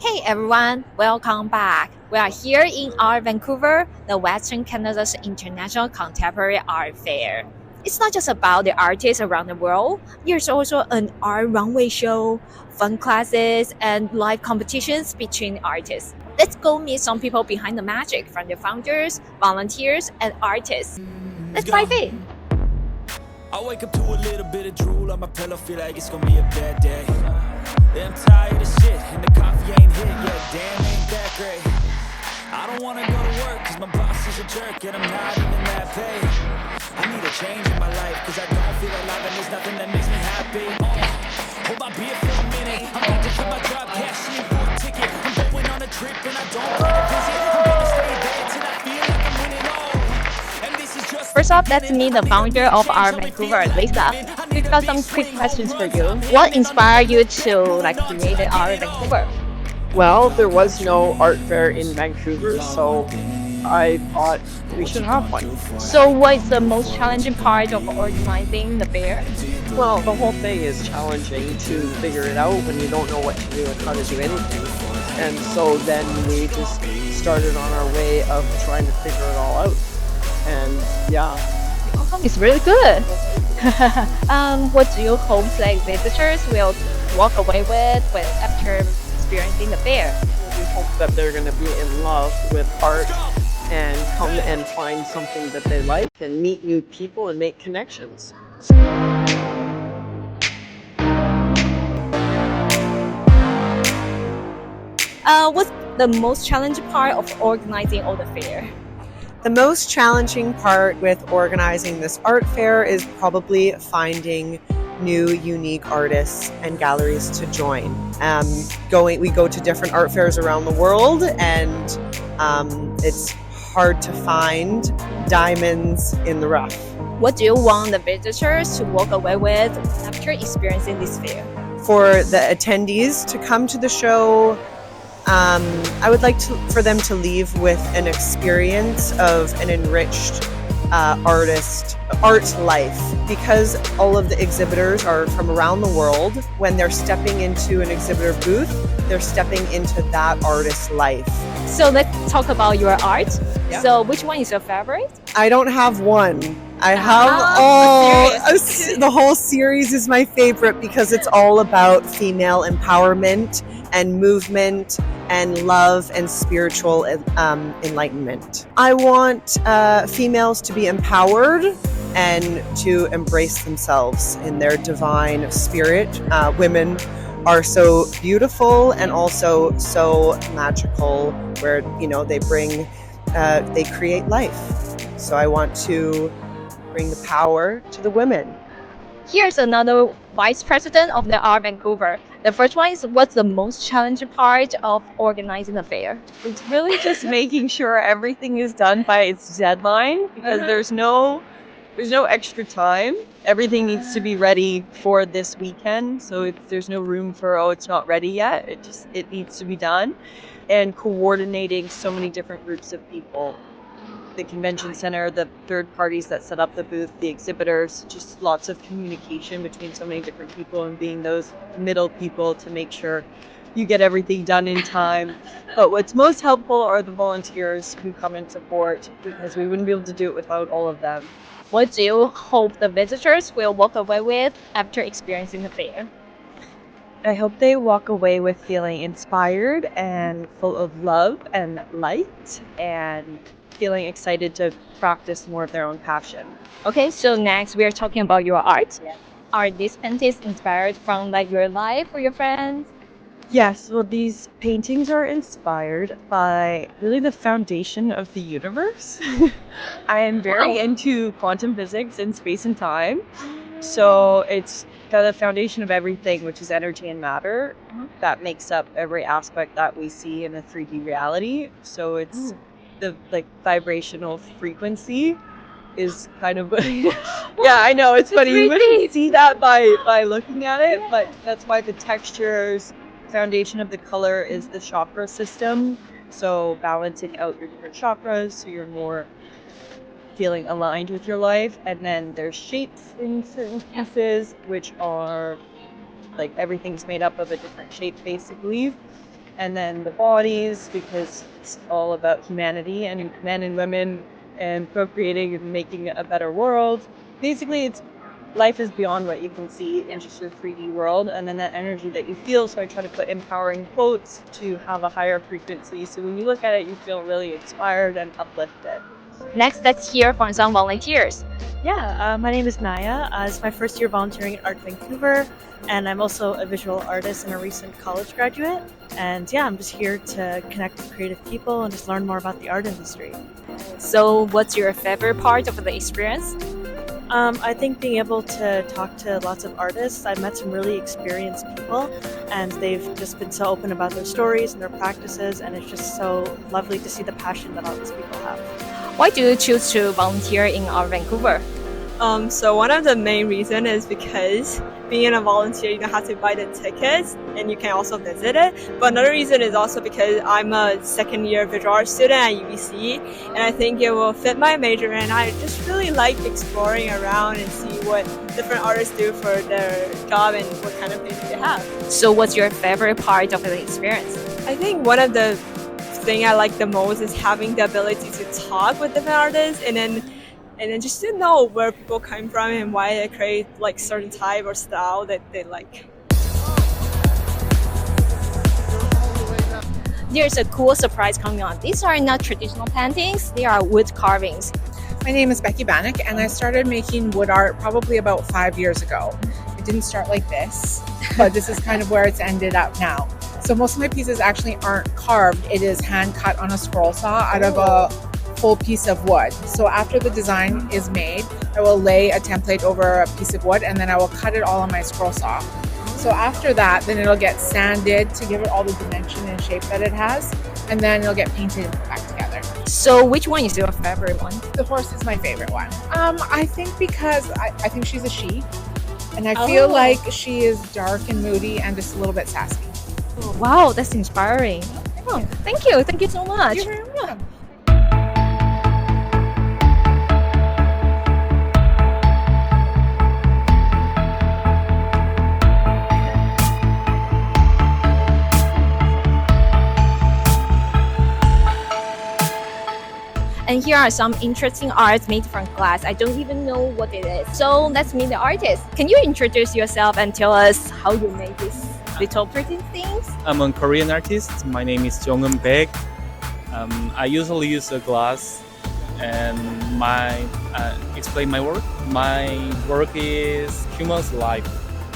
Hey everyone, welcome back. We are here in Art Vancouver, the Western Canada's international contemporary art fair. It's not just about the artists around the world. There's also an art runway show, fun classes, and live competitions between artists. Let's go meet some people behind the magic, from the founders, volunteers, and artists. Let's dive in. I wake up to a little bit of drool on my pillow, feel like it's gonna be a bad day. Yeah, I'm tired of shit, and the coffee ain't hit yet, damn, ain't that great. I don't wanna go to work, cause my boss is a jerk, and I'm not even that paid. I need a change in my life, cause I don't feel alive, and there's nothing that makes me happy. Hold my beer for a minute, I'm about to quit my job, cash in for a ticket. I'm going on a trip, and I don't plan to visit. I'm gonna stay there till I feel like I'm winning all. And this is just First up, let's meet the founder of Art Vancouver, Lisa. We've got some quick questions for you. What inspired you to create the Art Vancouver? Well, there was no art fair in Vancouver, so I thought we should have one. So what is the most challenging part of organizing the fair? Well, the whole thing is challenging to figure it out when you don't know what to do and how to do anything. And so then we just started on our way of trying to figure it all out. And yeah. It's really good. What do you hope visitors will walk away with after experiencing the fair? We hope that they're going to be in love with art and come and find something that they like and meet new people and make connections. What's the most challenging part of organizing all the fair? The most challenging part with organizing this art fair is probably finding new, unique artists and galleries to join. We go to different art fairs around the world, and it's hard to find diamonds in the rough. What do you want the visitors to walk away with after experiencing this fair? For the attendees to come to the show, I would like for them to leave with an experience of an enriched art life, because all of the exhibitors are from around the world. When they're stepping into an exhibitor booth, they're stepping into that artist's life. So let's talk about your art. Yeah. So which one is your favorite? I don't have one. I have the whole series is my favorite, because it's all about female empowerment and movement and love and spiritual enlightenment. I want females to be empowered and to embrace themselves in their divine spirit. Women are so beautiful and also so magical, where they create life. So I want to bring the power to the women. Here's another vice president of the Art Vancouver. The first one is, what's the most challenging part of organizing the fair? It's really just making sure everything is done by its deadline, because there's no extra time. Everything needs to be ready for this weekend, so there's no room for, it's not ready yet. It needs to be done. And coordinating so many different groups of people. The convention center, the third parties that set up the booth, the exhibitors, just lots of communication between so many different people, and being those middle people to make sure you get everything done in time. But what's most helpful are the volunteers who come and support, because we wouldn't be able to do it without all of them. What do you hope the visitors will walk away with after experiencing the fair? I hope they walk away with feeling inspired and full of love and light, and feeling excited to practice more of their own passion. Okay, so next we are talking about your art. Yeah. Are these paintings inspired from your life or your friends? Yes, well, these paintings are inspired by really the foundation of the universe. I am very into quantum physics and space and time. So it's the foundation of everything, which is energy and matter, that makes up every aspect that we see in a 3D reality. So it's the vibrational frequency is kind of yeah, I know, it's funny. You wouldn't see that by looking at it, but that's why the textures, foundation of the color is the chakra system. So balancing out your different chakras, so you're more feeling aligned with your life. And then there's shapes in certain pieces, which are everything's made up of a different shape basically. and then the bodies, because it's all about humanity and men and women and procreating and making a better world. Basically, it's life is beyond what you can see in just a 3D world, and then that energy that you feel. So I try to put empowering quotes to have a higher frequency. So when you look at it, you feel really inspired and uplifted. Next, let's hear from some volunteers. Yeah, my name is Naya. It's my first year volunteering at Art Vancouver, and I'm also a visual artist and a recent college graduate. And yeah, I'm just here to connect with creative people and just learn more about the art industry. So, what's your favorite part of the experience? I think being able to talk to lots of artists. I've met some really experienced people, and they've just been so open about their stories and their practices, and it's just so lovely to see the passion that all these people have. Why do you choose to volunteer in Art Vancouver? So one of the main reasons is because being a volunteer, you don't have to buy the tickets and you can also visit it. But another reason is also because I'm a second year visual art student at UBC, and I think it will fit my major, and I just really like exploring around and see what different artists do for their job and what kind of painting they have. So, what's your favorite part of the experience? I think one of the thing I like the most is having the ability to talk with different artists, and then just to know where people come from and why they create like certain type or style that they like. There's a cool surprise coming on. These are not traditional paintings, they are wood carvings. My name is Becky Bannock, and I started making wood art probably about 5 years ago. It didn't start like this, but this is kind of where it's ended up now. So most of my pieces actually aren't carved. It is hand cut on a scroll saw out of a full piece of wood. So after the design is made, I will lay a template over a piece of wood, and then I will cut it all on my scroll saw. So after that, then it'll get sanded to give it all the dimension and shape that it has, and then it'll get painted and put back together. So, which one is your favorite one? The horse is my favorite one. I think because I think she's a she, and I feel like she is dark and moody and just a little bit sassy. Wow, that's inspiring. Oh, thank you so much. You're very welcome. And here are some interesting arts made from glass. I don't even know what it is. So let's meet the artist. Can you introduce yourself and tell us how you made these little pretty things? I'm a Korean artist. My name is Jong-eun Baek. I usually use a glass and explain my work. My work is human's life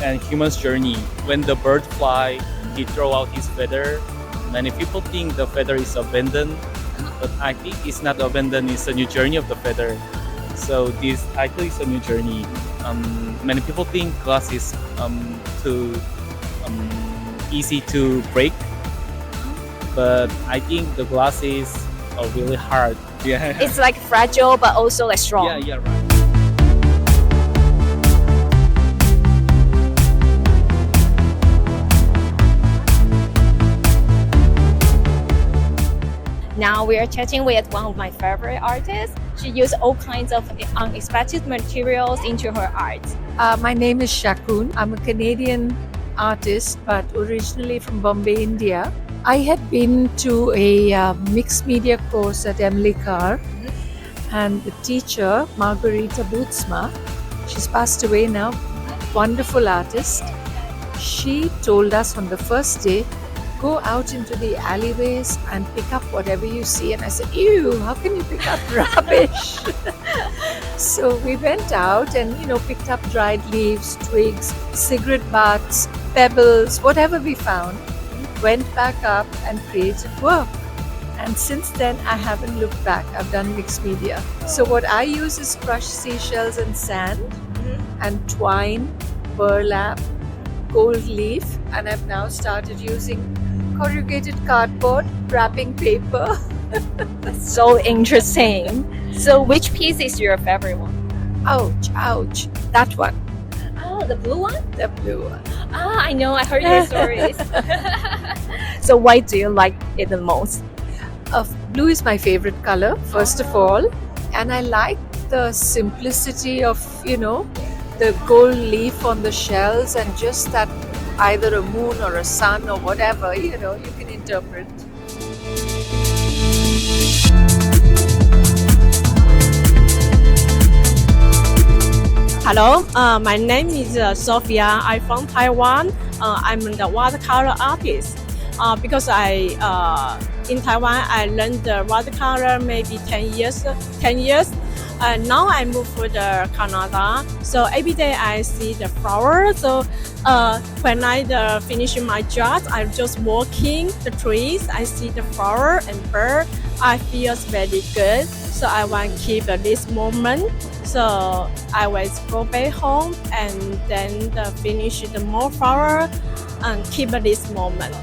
and human's journey. When the bird fly, he throw out his feather. Many people think the feather is abandoned, but I think it's not abandoned, it's a new journey of the feather. So this title is a new journey. Many people think glass is too easy to break, but I think the glass is really hard. Yeah. It's like fragile but also like strong. Yeah, right. Now we are chatting with one of my favorite artists. She used all kinds of unexpected materials into her art. My name is Shakun. I'm a Canadian artist, but originally from Bombay, India. I had been to a mixed media course at Emily Carr, and the teacher, Margarita Bootsma, she's passed away now, wonderful artist. She told us on the first day, go out into the alleyways and pick up whatever you see. And I said, ew, how can you pick up rubbish? So we went out and, picked up dried leaves, twigs, cigarette butts, pebbles, whatever we found, went back up and created work. And since then, I haven't looked back. I've done mixed media. So what I use is crushed seashells and sand and twine, burlap, gold leaf, and I've now started using corrugated cardboard, wrapping paper. That's so interesting. So which piece is your favorite one? Ouch, that one. Oh, the blue one? The blue one. I know, I heard your stories. So why do you like it the most? Blue is my favorite color, first of all. And I like the simplicity of, the gold leaf on the shells and just that either a moon or a sun or whatever, you can interpret. Hello, my name is Sophia. I'm from Taiwan. I'm the watercolor artist. Because in Taiwan, I learned the watercolor maybe 10 years. Now I moved to Canada. So every day I see the flower. So when I finish my job, I'm just walking the trees. I see the flower and bird. I feel very good. So I want to keep this moment. So I always go back home and then finish the more flower and keep this moment.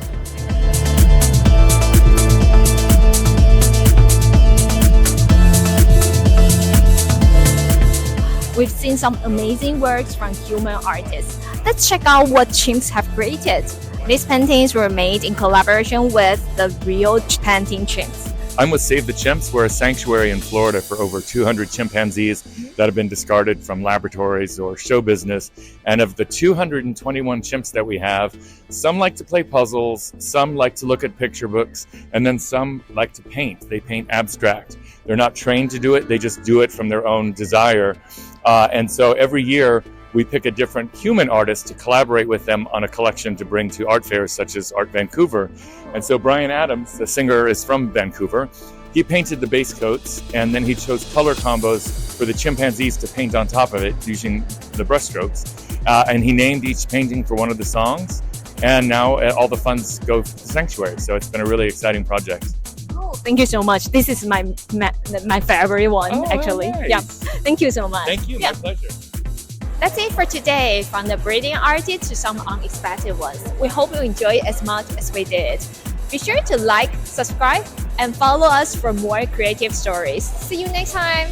We've seen some amazing works from human artists. Let's check out what chimps have created. These paintings were made in collaboration with the real painting chimps. I'm with Save the Chimps. We're a sanctuary in Florida for over 200 chimpanzees that have been discarded from laboratories or show business. And of the 221 chimps that we have, some like to play puzzles, some like to look at picture books, and then some like to paint. They paint abstract. They're not trained to do it, they just do it from their own desire. And so every year, we pick a different human artist to collaborate with them on a collection to bring to art fairs such as Art Vancouver. And so Brian Adams, the singer, is from Vancouver. He painted the base coats, and then he chose color combos for the chimpanzees to paint on top of it using the brushstrokes. And he named each painting for one of the songs. And now all the funds go to the sanctuary. So it's been a really exciting project. Oh, thank you so much. This is my favorite one, actually. Nice. Yeah, thank you so much. Thank you, Yeah. my pleasure. That's it for today, from the brilliant artists to some unexpected ones. We hope you enjoy as much as we did. Be sure to like, subscribe, and follow us for more creative stories. See you next time!